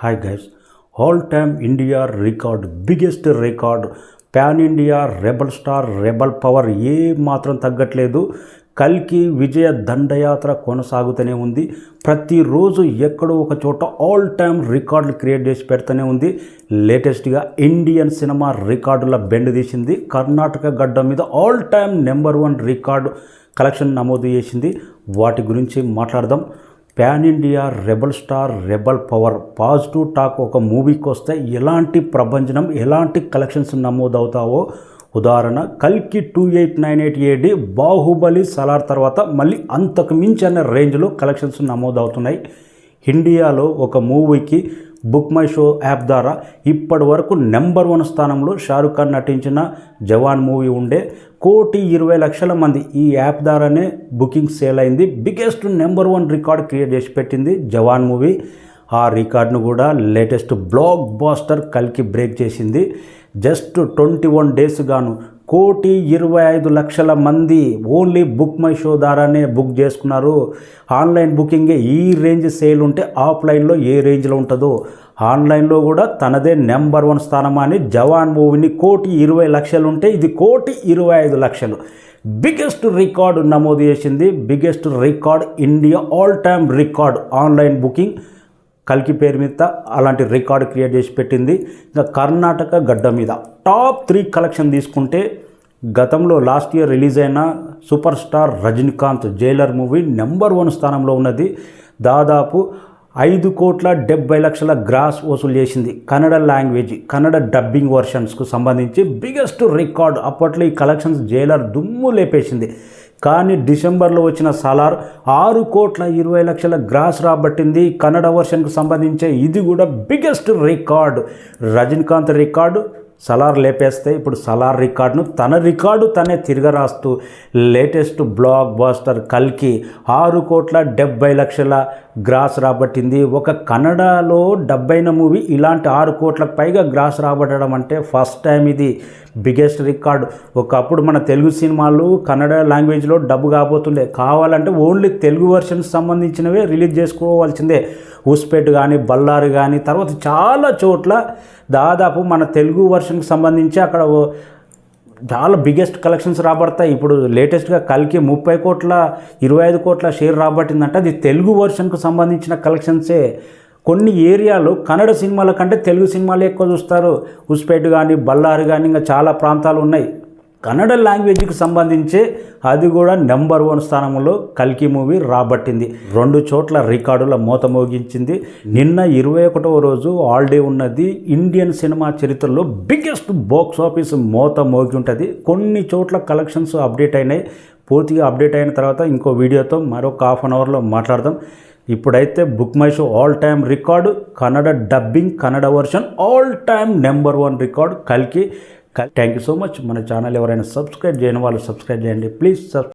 Hi guys, all time India record, biggest record, pan India rebel star, rebel power ఏ మాత్రం తగ్గట్లేదు. కల్కి విజయ దండయాత్ర కొనసాగుతూనే ఉంది. ప్రతిరోజు ఎక్కడో ఒక చోట ఆల్ టైమ్ రికార్డులు క్రియేట్ చేసి పెడుతూనే ఉంది. లేటెస్ట్గా ఇండియన్ సినిమా రికార్డుల బెండ్ తీసింది. కర్ణాటక గడ్డ మీద all time number 1 record collection నమోదు చేసింది. వాటి గురించి మాట్లాడదాం. Pan India rebel star, rebel power positive talk ఒక మూవీకి వస్తే ఎలాంటి ప్రభంజనం, ఎలాంటి కలెక్షన్స్ నమోదవుతావో ఉదాహరణ కల్కి 2898 AD, బాహుబలి, సలార్ తర్వాత మళ్ళీ అంతకు మించి అనే రేంజ్లో కలెక్షన్స్ నమోదవుతున్నాయి. ఇండియాలో ఒక మూవీకి బుక్ మై షో యాప్ ద్వారా ఇప్పటి వరకు నెంబర్ 1 స్థానంలో షారుఖ్ ఖాన్ నటించిన జవాన్ మూవీ ఉండే. 1,20,00,000 మంది ఈ యాప్ ద్వారానే బుకింగ్ సేల్ అయింది. బిగ్గెస్ట్ నెంబర్ 1 రికార్డ్ క్రియేట్ చేసి పెట్టింది జవాన్ మూవీ. ఆ రికార్డును కూడా లేటెస్ట్ బ్లాక్ బాస్టర్ కల్కి బ్రేక్ చేసింది. జస్ట్ 21 డేస్ గాను 1,25,00,000 మంది ఓన్లీ బుక్ మై షో ద్వారానే బుక్ చేసుకున్నారు. ఆన్లైన్ బుకింగే ఈ రేంజ్ సేల్ ఉంటే ఆఫ్లైన్లో ఏ రేంజ్లో ఉంటుందో, ఆన్లైన్లో కూడా తనదే నెంబర్ 1 స్థానం అని జవాన్ మూవీని 1,20,00,000 ఉంటే ఇది 1,25,00,000 బిగ్గెస్ట్ రికార్డు నమోదు చేసింది. Biggest record India all time record online booking కల్కి పేరు మీద అలాంటి రికార్డు క్రియేట్ చేసి పెట్టింది. ఇంకా కర్ణాటక గడ్డ మీద టాప్ 3 కలెక్షన్ తీసుకుంటే గతంలో లాస్ట్ ఇయర్ రిలీజ్ అయిన super star Rajinikanth Jailer movie number 1 స్థానంలో ఉన్నది. దాదాపు 5,70,00,000 గ్రాస్ వసూలు చేసింది. కన్నడ లాంగ్వేజ్, కన్నడ డబ్బింగ్ వర్షన్స్కు సంబంధించి బిగ్గెస్ట్ రికార్డ్. అప్పట్లో ఈ కలెక్షన్స్ జైలర్ దుమ్ము లేపేసింది. కానీ డిసెంబర్లో వచ్చిన సలార్ 6,20,00,000 గ్రాస్ రాబట్టింది. కన్నడ వర్షన్కు సంబంధించి ఇది కూడా biggest record. Rajinikanth record Salaar లేపేస్తే ఇప్పుడు సలార్ రికార్డును తన రికార్డు తనే తిరగరాస్తూ లేటెస్ట్ బ్లాక్ బాస్టర్ కల్కి 6,70,00,000 గ్రాస్ రాబట్టింది. ఒక కన్నడలో డబ్బైన మూవీ ఇలాంటి 6 కోట్లకు పైగా గ్రాస్ రాబట్టడం అంటే ఫస్ట్ టైం. ఇది బిగ్గెస్ట్ రికార్డు. ఒకప్పుడు మన తెలుగు సినిమాలు కన్నడ లాంగ్వేజ్లో డబ్బు కాబోతుండే. కావాలంటే ఓన్లీ తెలుగు వెర్షన్కి సంబంధించినవే రిలీజ్ చేసుకోవాల్సిందే. హూస్పేట్ కానీ, బళ్ళారి కానీ, తర్వాత చాలా చోట్ల దాదాపు మన తెలుగు వెర్షన్కి సంబంధించి అక్కడ చాలా బిగ్గెస్ట్ కలెక్షన్స్ రాబడతాయి. ఇప్పుడు లేటెస్ట్గా కల్కి 30 కోట్ల 25 కోట్ల షేర్ రాబట్టిందంటే అది తెలుగు వెర్షన్కు సంబంధించిన కలెక్షన్సే. కొన్ని ఏరియాలో కన్నడ సినిమాల కంటే తెలుగు సినిమాలు ఎక్కువ చూస్తారు. హుస్పేట్ కానీ, బళ్ళారి కానీ, ఇంకా చాలా ప్రాంతాలు ఉన్నాయి. కన్నడ లాంగ్వేజ్కి సంబంధించి అది కూడా నెంబర్ 1 స్థానంలో కల్కి మూవీ రాబట్టింది. 2 చోట్ల రికార్డుల మోత మోగించింది. నిన్న 21వ రోజు హాలిడే ఉన్నది. ఇండియన్ సినిమా చరిత్రలో బిగ్గెస్ట్ బాక్స్ ఆఫీస్ మోత మోగి ఉంటుంది. కొన్ని చోట్ల కలెక్షన్స్ అప్డేట్ అయినాయి. పూర్తిగా అప్డేట్ అయిన తర్వాత ఇంకో వీడియోతో మరొక హాఫ్ అన్ అవర్లో మాట్లాడదాం. ఇప్పుడైతే BookMyShow all time record, Kannada dubbing, Kannada version all time number 1 record కల్కి. Thank you so much. మన ఛానల్ ఎవరైనా సబ్స్క్రైబ్ చేయని వాళ్ళు సబ్స్క్రైబ్ చేయండి ప్లీజ్.